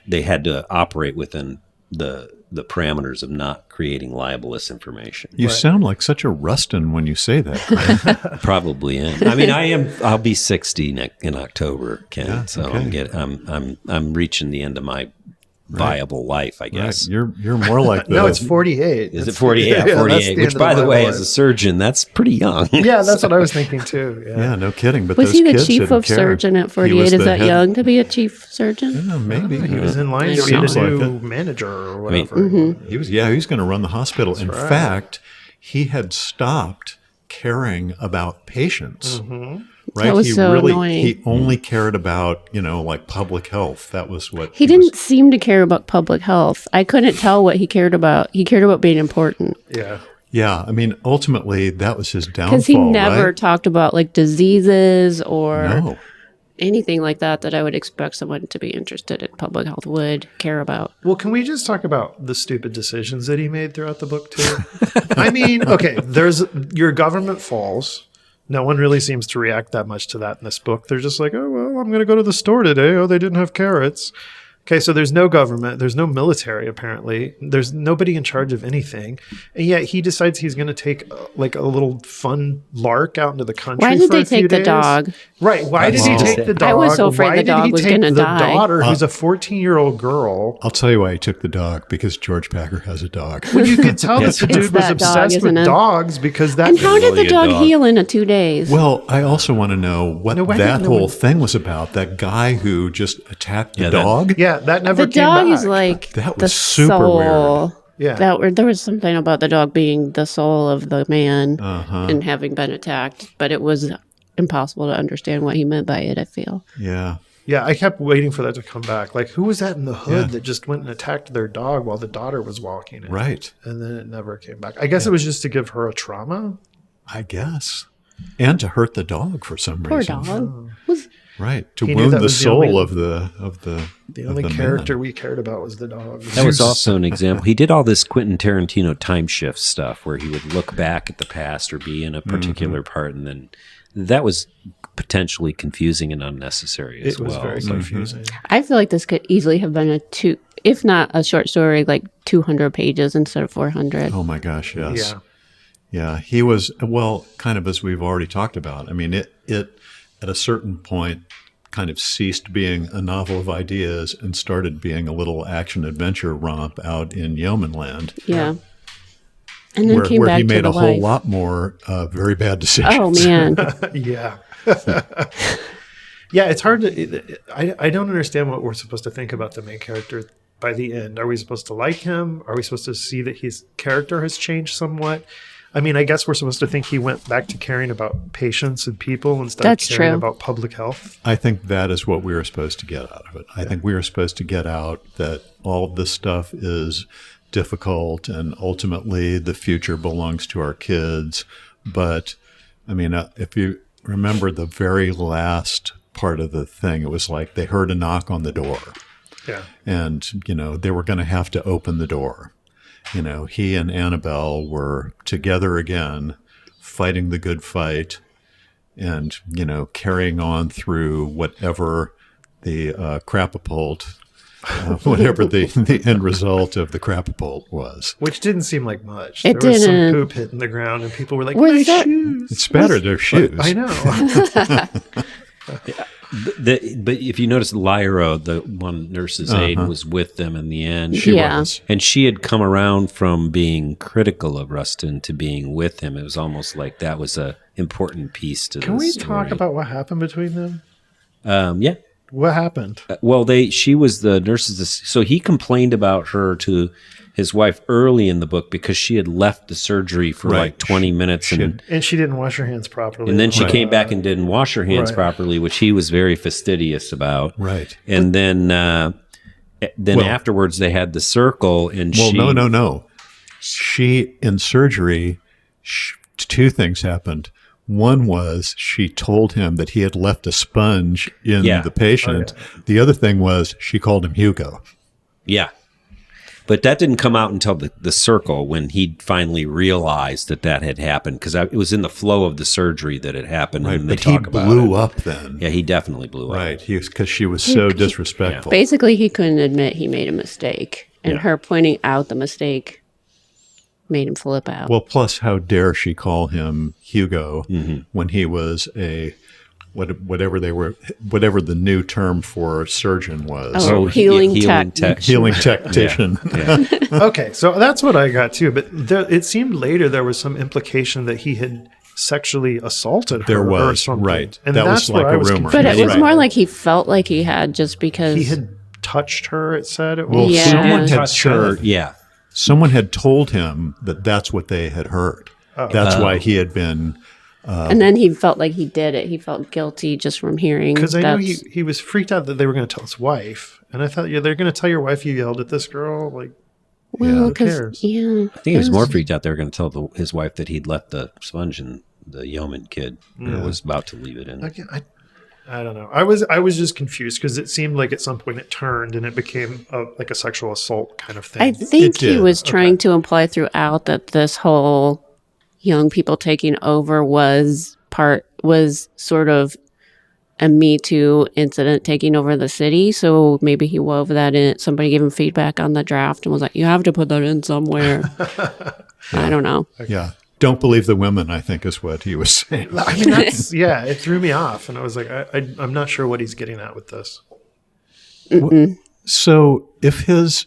they had to operate within the parameters of not creating libelous information. You sound like such a Rustin when you say that. Probably am. I mean, I'll be 60 in October, Ken. Yeah, so okay. I'm reaching the end of my viable life, I Right. guess. You're more like the No, it's 48. Is it It's 48? Yeah, that's 48. the Which, end by of the way, Bible as a life. surgeon, that's pretty young. Yeah, that's what I was thinking too. yeah, no kidding. But Was those he the kids chief didn't of care. surgeon at He 48? was Is the that head- young to be a chief surgeon? Yeah, maybe He was in line I to be don't the know. new manager or mean, whatever. He was going to run the hospital. In right. fact, he had stopped caring about patients. Right? That was he so really annoying. he only cared about, like public health. That was what He didn't seem to care about public health. I couldn't tell what he cared about. He cared about being important Yeah. Yeah, I mean, ultimately that was his downfall. because he never right? talked about like diseases or No. anything like that I would expect someone to be interested in public health would care about. Well, can we just talk about the stupid decisions that he made throughout the book too? I mean, okay, there's your government falls. No one really seems to react that much to that in this book. They're just like, oh, well, I'm going to go to the store today. Oh, they didn't have carrots. Okay, so there's no government. There's no military, apparently. There's nobody in charge of anything. And yet he decides he's going to take like a little fun lark out into the country. Why did for they a few take the days. dog? Right. Why did he Well, take the dog? I was so afraid Why the did dog he was take gonna the die. daughter, who's a 14-year-old girl? I'll tell you why he took the dog, because George Packer has a dog. Well, you could tell that the It's dude was that dog, obsessed isn't with it? dogs because that. And how did the Really a dog dog. heal in 2 days? Well, I also want to know what No, why that didn't no whole one- thing was about. That guy who just attacked the Yeah, that- dog. Yeah, that never the came dog back. is like That the was super soul. Yeah. There was something about the dog being the soul of the man Uh-huh. and having been attacked, but it was impossible to understand what he meant by it, I feel. Yeah. Yeah, I kept waiting for that to come back. Like, who was that in the hood Yeah. that just went and attacked their dog while the daughter was walking in? Right. And then it never came back. I guess it was just to give her a trauma. I guess. And to hurt the dog for some Poor reason. dog. Was Right. To He knew wound that the was the soul only- of the The only man. character we cared about was the dog. That was also an example. He did all this Quentin Tarantino time shift stuff where he would look back at the past or be in a particular part, and then that was potentially confusing and unnecessary as It was well. very So- confusing. I feel like this could easily have been if not a short story, like 200 pages instead of 400. Oh my gosh, yes. Yeah. Yeah, he was, well, kind of as we've already talked about. I mean, it at a certain point kind of ceased being a novel of ideas and started being a little action adventure romp out in Yeomen land, Yeah. And then came where back he made to a the whole life. lot more very bad decisions. Oh man. Yeah. Yeah, it's hard to. I don't understand what we're supposed to think about the main character by the end. Are we supposed to like him? Are we supposed to see that his character has changed somewhat? I mean, I guess we're supposed to think he went back to caring about patients and people instead That's of caring true. about public health. I think that is what we were supposed to get out of it. I think we were supposed to get out that all of this stuff is difficult and ultimately the future belongs to our kids. But I mean, if you remember the very last part of the thing, it was like they heard a knock on the door Yeah. and, they were going to have to open the door. He and Annabelle were together again, fighting the good fight and, carrying on through whatever the crapapult, whatever the end result of the crapapult was. Which didn't seem like much. It there was some didn't. poop hitting the ground and people were like, Was my that- shoes. It spattered their shoes. I know. But if you notice, Lyra, the one nurse's aide, was with them in the end. She Yeah. was. And she had come around from being critical of Rustin to being with him. It was almost like that was a important piece to Can the we story. talk about what happened between them? Yeah. What happened? Well, she was the nurse's. So he complained about her to his wife early in the book because she had left the surgery for Right. like 20 minutes and And she didn't wash her hands properly. and then she came back and didn't wash her hands Right. properly, which he was very fastidious about. Right. And then afterwards they had the circle, and Well, she no. She, in surgery, two things happened. One was she told him that he had left a sponge in Yeah. the patient. The other thing was she called him Hugo. Yeah. But that didn't come out until the circle when he finally realized that had happened, because it was in the flow of the surgery that it happened. Right. And they But he talk about blew it. up then. Yeah, he definitely blew up. Right. Because she was so disrespectful. Basically, he couldn't admit he made a mistake, and Yeah. her pointing out the mistake made him flip out. Well, plus, how dare she call him Hugo Mm-hmm. when he was a whatever the new term for surgeon was. Oh, healing tech. Healing technician. Yeah. Okay, so that's what I got too. But it seemed later there was some implication that he had sexually assaulted her. There was, or something. right. And That that's was like where I a was rumor. But it was Right. more like he felt like he had, just because he had touched her. It said it Well, was. Yeah. someone had Touched her. said, Yeah. someone had told him that that's what they had heard. That's why he had been. and then he felt like he did it. He felt guilty just from hearing. Because I know that's- he was freaked out that they were going to tell his wife, and I thought, yeah, they're going to tell your wife you yelled at this girl. Like, Well, who because cares? yeah, I think he was more freaked out. They were going to tell his wife that he'd left the sponge in the Yeomen kid, or was about to leave it in. I don't know. I was just confused because it seemed like at some point it turned and it became like a sexual assault kind of thing. I think he did. was trying to imply throughout that this whole young people taking over was sort of a Me Too incident taking over the city. So maybe he wove that in. Somebody gave him feedback on the draft and was like, "You have to put that in somewhere." I don't know. Yeah. Don't believe the women, I think, is what he was saying. I mean, that's, yeah, it threw me off, and I was like, I'm not sure what he's getting at with this. So if his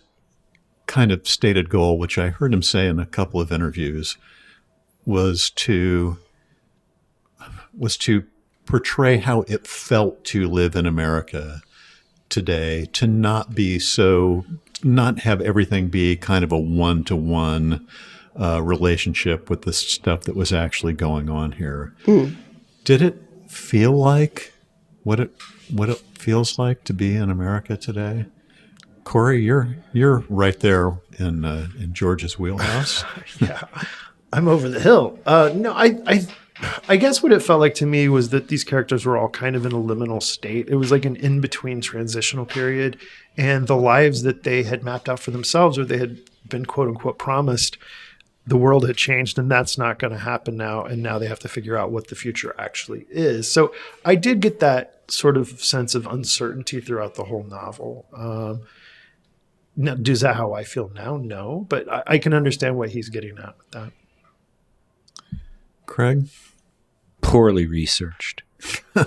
kind of stated goal, which I heard him say in a couple of interviews, was to portray how it felt to live in America today, to not have everything be kind of a one-to-one relationship with the stuff that was actually going on here. Did it feel like what it feels like to be in America today? Corey, you're right there in George's wheelhouse. Yeah, I'm over the hill. No, I guess what it felt like to me was that these characters were all kind of in a liminal state. It was like an in-between transitional period, and the lives that they had mapped out for themselves, or they had been quote unquote promised, the world had changed, and that's not going to happen now. And now they have to figure out what the future actually is. So I did get that sort of sense of uncertainty throughout the whole novel. Now, is that how I feel now? No, but I can understand what he's getting at with that. Craig? Poorly researched. I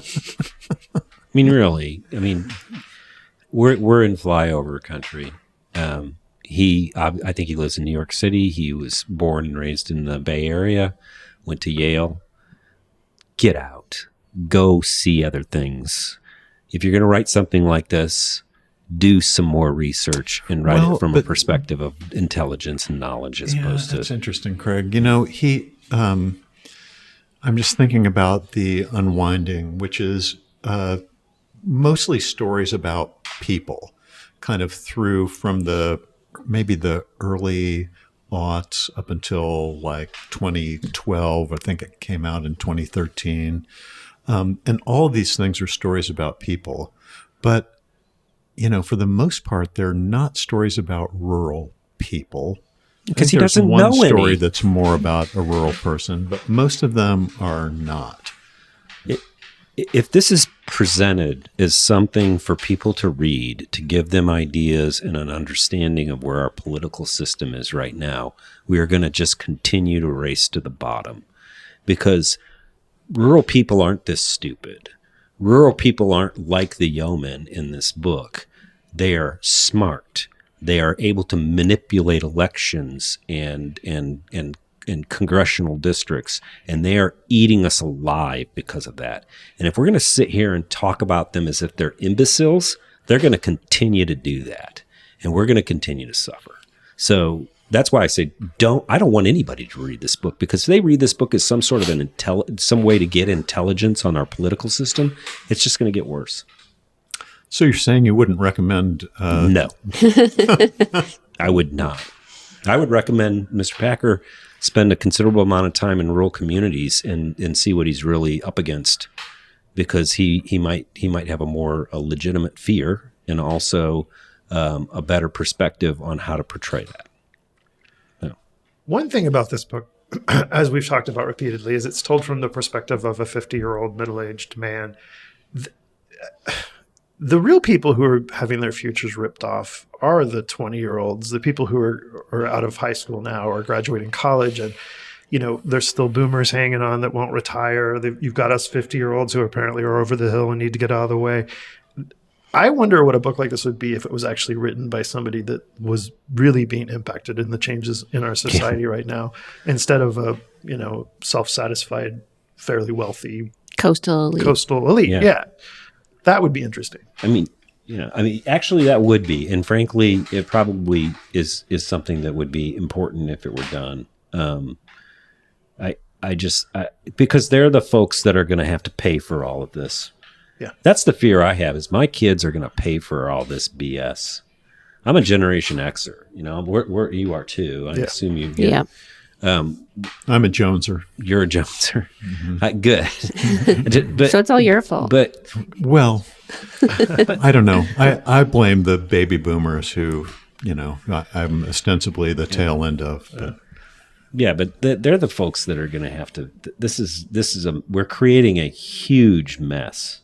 mean, really. I mean, we're in flyover country. I think he lives in New York City. He was born and raised in the Bay Area, went to Yale. Get out. Go see other things. If you're going to write something like this, do some more research and write it from a perspective of intelligence and knowledge as opposed to... That's interesting, Craig. You know, I'm just thinking about The Unwinding, which is mostly stories about people, kind of through from maybe the early aughts up until like 2012. I think it came out in 2013. And all of these things are stories about people. But, you know, for the most part, they're not stories about rural people. Because he There's doesn't one know story any. that's more about a rural person, but most of them are not. If this is presented as something for people to read, to give them ideas and an understanding of where our political system is right now, we are going to just continue to race to the bottom. Because rural people aren't this stupid. Rural people aren't like the yeomen in this book. They are smart. They are able to manipulate elections and congressional districts, and they are eating us alive because of that. And if we're going to sit here and talk about them as if they're imbeciles, they're going to continue to do that, and we're going to continue to suffer. So that's why I say I don't want anybody to read this book, because if they read this book as some sort of some way to get intelligence on our political system, it's just going to get worse. So you're saying you wouldn't recommend? No, I would not. I would recommend Mr. Packer spend a considerable amount of time in rural communities and see what he's really up against, because he might have a legitimate fear and also a better perspective on how to portray that. Yeah. One thing about this book, as we've talked about repeatedly, is it's told from the perspective of a 50-year-old middle-aged man. The real people who are having their futures ripped off are the 20-year-olds, the people who are out of high school now or graduating college. And there's still boomers hanging on that won't retire. You've got us 50-year-olds who apparently are over the hill and need to get out of the way. I wonder what a book like this would be if it was actually written by somebody that was really being impacted in the changes in our society right now, instead of a, self-satisfied, fairly wealthy Coastal elite. Yeah. That would be interesting. Actually that would be, and frankly, it probably is something that would be important if it were done. Because they're the folks that are going to have to pay for all of this. Yeah. That's the fear I have, is my kids are going to pay for all this BS. I'm a Generation Xer, you are too. I assume you get. Yeah. I'm a Joneser. You're a Joneser. Good. So it's all your fault. But Well, I don't know. I blame the baby boomers who, I'm ostensibly the tail end of. But. yeah, but they're the folks that are going to have to. We're creating a huge mess,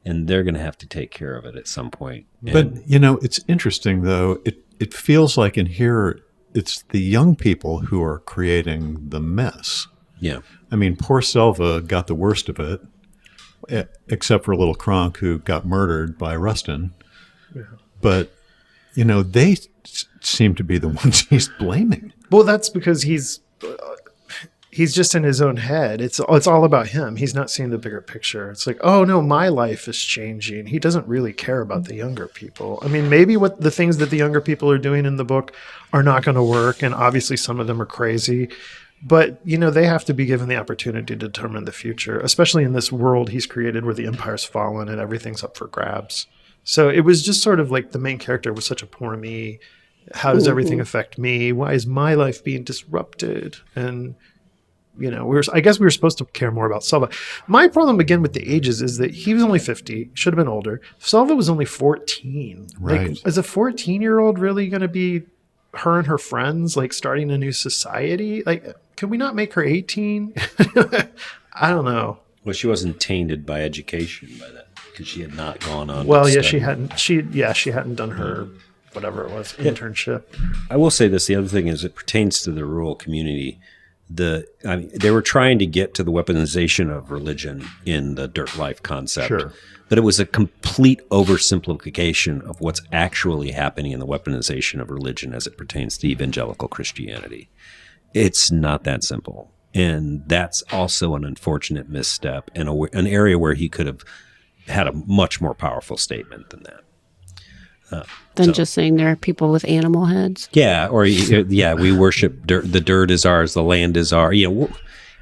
and they're going to have to take care of it at some point. But it's interesting though. It feels like in here it's the young people who are creating the mess. Yeah. I mean, poor Selva got the worst of it, except for little Kronk, who got murdered by Rustin. Yeah. But, they seem to be the ones he's blaming. Well, that's because he's just in his own head. It's all about him. He's not seeing the bigger picture. It's like, oh no, my life is changing. He doesn't really care about the younger people. I mean, maybe what the things that the younger people are doing in the book are not going to work, and obviously some of them are crazy. But, they have to be given the opportunity to determine the future, especially in this world he's created where the empire's fallen and everything's up for grabs. So it was just sort of like the main character was such a poor me. How does everything affect me? Why is my life being disrupted? And, I guess we were supposed to care more about Selva. My problem, again, with the ages is that he was only 50, should have been older. Selva was only 14. Right. Like, is a 14-year-old really going to be her and her friends, like, starting a new society? Like, can we not make her 18? I don't know. Well, she wasn't tainted by education by that, because she had not gone on. Well, to yeah, study. she hadn't done her whatever it was internship. I will say this: the other thing is, it pertains to the rural community. They were trying to get to the weaponization of religion in the Dirt Life concept. Sure. But it was a complete oversimplification of what's actually happening in the weaponization of religion as it pertains to evangelical Christianity. It's not that simple. And that's also an unfortunate misstep and an area where he could have had a much more powerful statement than that. Than just saying there are people with animal heads. Yeah, or we worship dirt. The dirt is ours. The land is ours.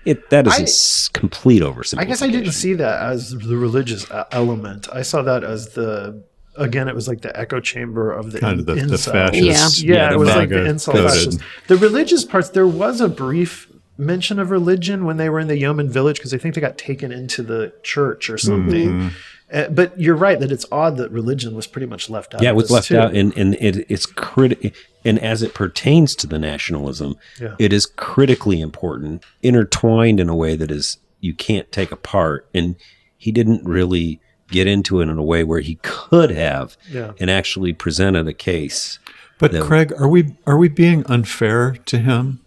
That is a complete oversimplification. I guess I didn't see that as the religious element. I saw that as it was like the echo chamber of the kind of the incel. fascist. Yeah, it was like the MAGA incel coded. fascist. The religious parts, there was a brief mention of religion when they were in the Yeomen village, because I think they got taken into the church or something. Mm-hmm. But you're right that it's odd that religion was pretty much left out. Yeah, it of was this left too. out, and it's critical. And as it pertains to the nationalism, it is critically important, intertwined in a way that is you can't take apart. And he didn't really get into it in a way where he could have, and actually presented a case. But Craig, are we being unfair to him?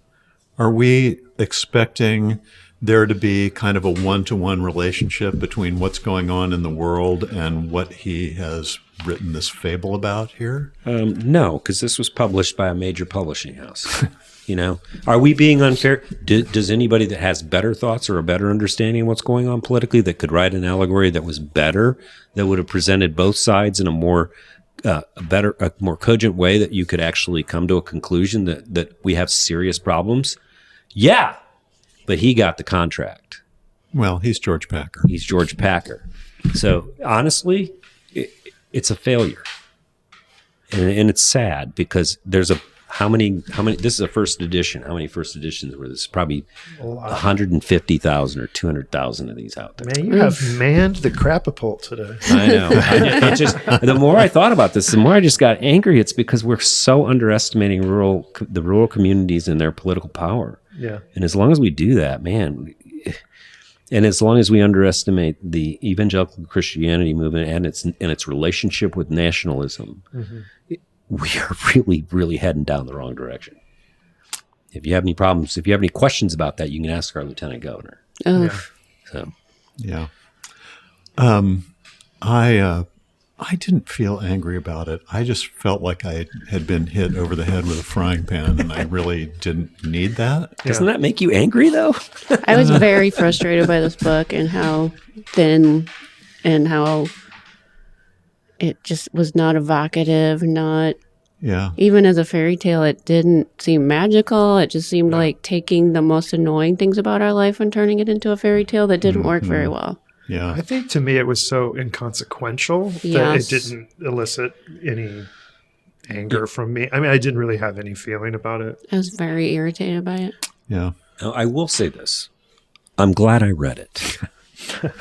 Are we expecting there to be kind of a one-to-one relationship between what's going on in the world and what he has written this fable about here? No, because this was published by a major publishing house. Are we being unfair? Does anybody that has better thoughts or a better understanding of what's going on politically that could write an allegory that was better, that would have presented both sides in a more more cogent way, that you could actually come to a conclusion that we have serious problems? Yeah. But he got the contract. Well, he's George Packer. He's George Packer. So honestly, it's a failure. And it's sad, because there's how many, this is a first edition. How many first editions were this? Probably 150,000 or 200,000 of these out there. Man, you have manned the crapapult today. I know. The more I thought about this, the more I just got angry. It's because we're so underestimating the rural communities and their political power. Yeah. And as long as we do that, man, and as long as we underestimate the evangelical Christianity movement and its relationship with nationalism, we are really, really heading down the wrong direction. if you have any problems, if you have any questions about that, you can ask our lieutenant governor. Ugh. So Yeah. I didn't feel angry about it. I just felt like I had been hit over the head with a frying pan, and I really didn't need that. doesn't that make you angry though? I was very frustrated by this book and how thin and how it just was not evocative, not Yeah. even as a fairy tale, it didn't seem magical. It just seemed like taking the most annoying things about our life and turning it into a fairy tale that didn't work very well. Yeah. I think to me it was so inconsequential that Yes. it didn't elicit any anger from me. I mean, I didn't really have any feeling about it. I was very irritated by it. Yeah. Now, I will say this. I'm glad I read it.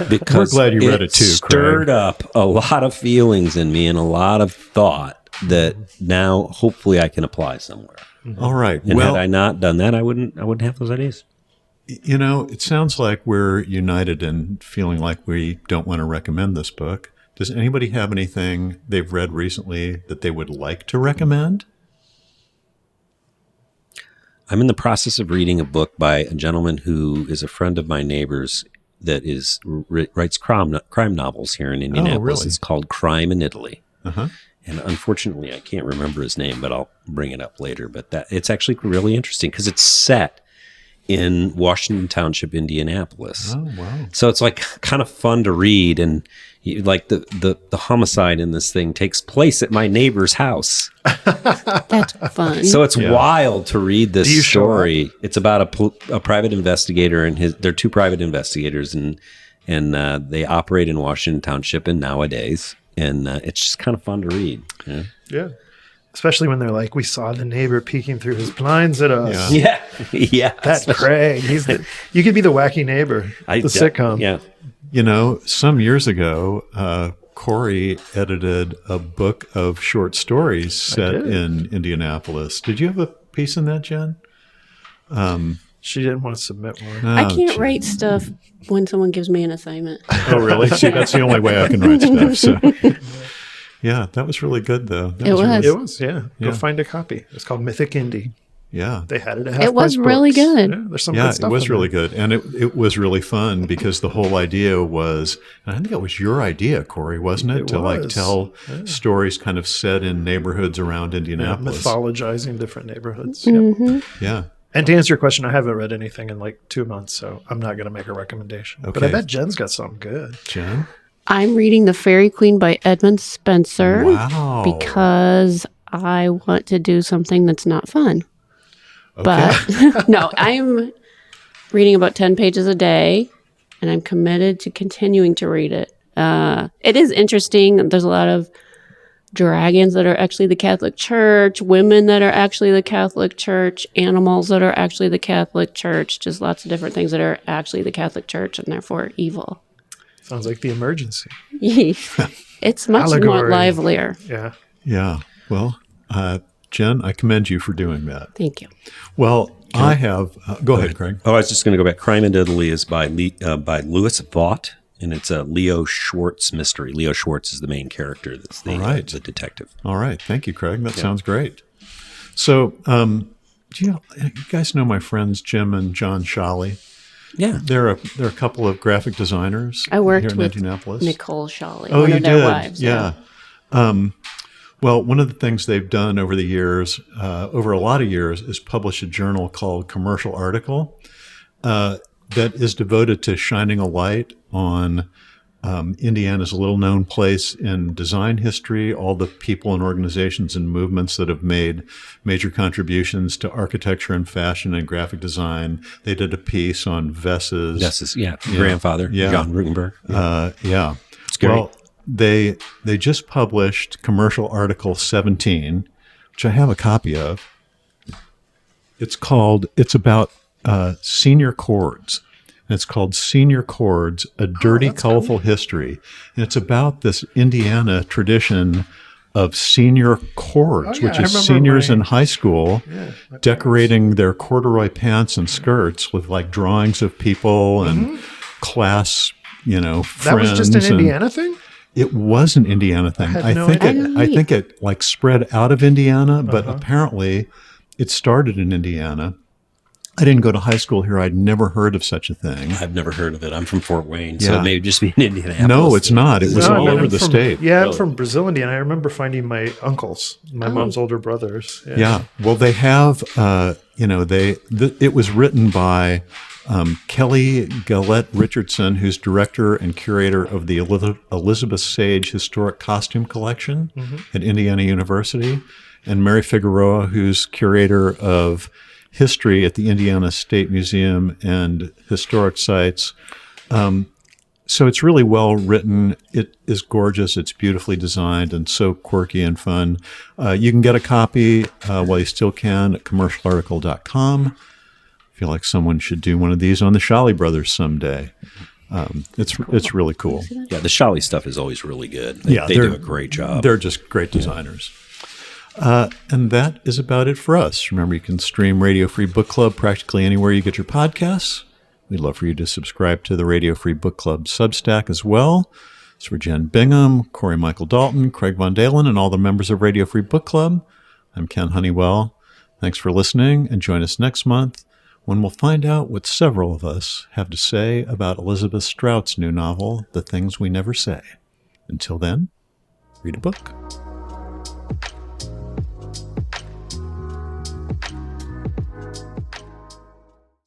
Because We're glad you read it too, stirred Craig. up a lot of feelings in me and a lot of thought that now hopefully I can apply somewhere. All right. And Well, had I not done that, I wouldn't have those ideas. you know, it sounds like we're united in feeling like we don't want to recommend this book. Does anybody have anything they've read recently that they would like to recommend? I'm in the process of reading a book by a gentleman who is a friend of my neighbor's that is writes crime novels here in Indianapolis. really? It's called Crime in Italy. Uh-huh. And unfortunately, I can't remember his name, but I'll bring it up later. But that it's actually really interesting because it's set in Washington Township, Indianapolis. Oh, wow. So it's like kind of fun to read, and like the homicide in this thing takes place at my neighbor's house. That's fun. So it's wild to read this Do you show story. It's about a private investigator and they're two private investigators, and they operate in Washington Township and nowadays, and it's just kind of fun to read. Yeah. Yeah. Especially when they're like, we saw the neighbor peeking through his blinds at us. Yeah. Yeah. That's Craig. You could be the wacky neighbor, the sitcom. Yeah. You know, some years ago, Corey edited a book of short stories set did. in Indianapolis. Did you have a piece in that, Jen? She didn't want to submit one. I can't gee. write stuff when someone gives me an assignment. Oh, really? See, that's the only way I can write stuff. So, yeah, that was really good, though. That It was. really- It was, yeah. Yeah. Go find a copy. It's called Mythic Indie. yeah. They had it at It was Half Price really Books. good. Yeah, there's some Yeah, good stuff it was in really there. good. And it was really fun because the whole idea was, and I think it was your idea, Corey, wasn't it? It to like was. tell stories kind of set in neighborhoods around Yeah, Indianapolis. mythologizing different neighborhoods. Mm-hmm. Yep. Yeah. And to answer your question, I haven't read anything in like 2 months, so I'm not going to make a recommendation. But I Okay. bet Jen's got something good. Jen? I'm reading The Fairy Queen by Edmund Spencer Wow. because I want to do something that's not fun. Okay. But no, I'm reading about 10 pages a day, and I'm committed to continuing to read it. It is interesting. There's a lot of dragons that are actually the Catholic Church, women that are actually the Catholic Church, animals that are actually the Catholic Church, just lots of different things that are actually the Catholic Church and therefore evil. Sounds like The Emergency. It's much more Allegory. livelier. Yeah. Yeah. Well, Jen, I commend you for doing that. Thank you. Well, I have. Go ahead, Craig. Oh, I was just going to go back. Crime in Italy is by Louis Vaught, and it's a Leo Schwartz mystery. Leo Schwartz is the main character. That's the, All right. the detective. All right. Thank you, Craig. That sounds great. So, do you guys know my friends Jim and John Shawley? Yeah. They're a couple of graphic designers I worked here in with Indianapolis. Nicole Shawley, Oh, one you of their did? wives. Yeah. Well, one of the things they've done over the years, over a lot of years, is publish a journal called Commercial Article that is devoted to shining a light on Indiana's little-known place in design history, all the people and organizations and movements that have made major contributions to architecture and fashion and graphic design. They did a piece on Vess's. That's his grandfather, Yeah. John Rutenberg. Yeah. It's great. Well, they just published Commercial Article 17, which I have a copy of. It's about senior chords. And it's called Senior Chords, A Dirty, Colorful History. And it's about this Indiana tradition of senior chords, Oh, yeah, which I is remember seniors my- in high school my decorating their corduroy pants and skirts with like drawings of people and class, That friends. was just an and- Indiana thing? It was an Indiana thing. had I no think idea. it. I think it like spread out of Indiana, but apparently it started in Indiana. I didn't go to high school here. I'd never heard of such a thing. I've never heard of it. I'm from Fort Wayne, so Yeah. it may just be in Indianapolis. No, it's not. It was No, all I'm over the from- state. Yeah, I'm Really? from Brazil, Indiana. I remember finding my uncles, my mom's older brothers. Yeah. Well, they have, it was written by Kelly Gillette Richardson, who's director and curator of the Elizabeth Sage Historic Costume Collection at Indiana University, and Mary Figueroa, who's curator of history at the Indiana State Museum and historic sites. So it's really well written. It is gorgeous. It's beautifully designed and so quirky and fun. You can get a copy while you still can at commercialarticle.com. I feel like someone should do one of these on the Shalley Brothers someday. It's really cool. Yeah, the Shalley stuff is always really good. They they're- do a great job. They're just great designers. And that is about it for us. Remember, you can stream Radio Free Book Club practically anywhere you get your podcasts. We'd love for you to subscribe to the Radio Free Book Club Substack as well. It's for Jen Bingham, Corey Michael Dalton, Craig Von Deylen, and all the members of Radio Free Book Club. I'm Ken Honeywell. Thanks for listening, and join us next month when we'll find out what several of us have to say about Elizabeth Strout's new novel, The Things We Never Say. Until then, read a book.